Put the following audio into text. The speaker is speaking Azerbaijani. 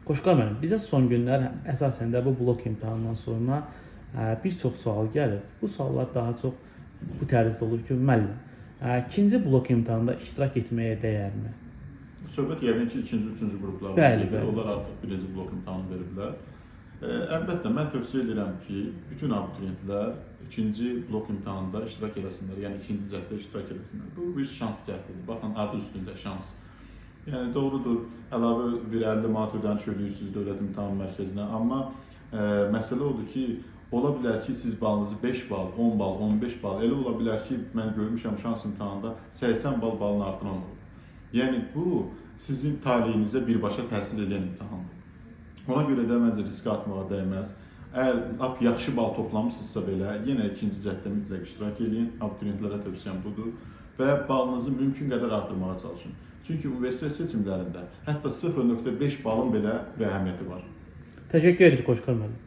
Qoşqar müəllim, bizə son günlər əsasən də bu blok imtahanından sonra bir çox sual gəlir. Bu suallar daha çox bu tərzdə olur ki, müəllim, ikinci blok imtahanında iştirak etməyə dəyərmi? Söhbət yəqin ki, ikinci, üçüncü qruplardan Bəli, gedir. bəli. Onlar artıq birinci blok imtahanı veriblər. Əlbəttə, mən tövsiyə edirəm ki, bütün abituriyentlər ikinci blok imtahanında iştirak eləsinlər, yəni ikinci cəhddə iştirak eləsinlər. Bu bir şans cəhdidir. Baxın, adı üstündə şans. Yəni doğrudur, əlavə bir 50 manat ödəniş ödəyirsiniz Dövlət İmtahan Mərkəzinə, amma məsələ odur ki, ola bilər ki, siz balınızı 5 bal, 10 bal, 15 bal, elə ola bilər ki, mən görmüşəm şans imtahanında 80 bal balını artıran olur. Yəni bu sizin taleyinizə birbaşa təsir edən imtahandır. Ona görə də məncə riskə atmağa dəyməz. Əgər lap yaxşı bal toplamısınızsa belə, yenə ikinci cəhddə mütləq iştirak edin. Abituriyentlərə tövsiyəm budur və balınızı mümkün qədər artırmağa çalışın. Çünki universitet seçimlərində hətta 0.5 balın belə əhəmiyyəti var. Təşəkkür edirik Qoşqar müəllim.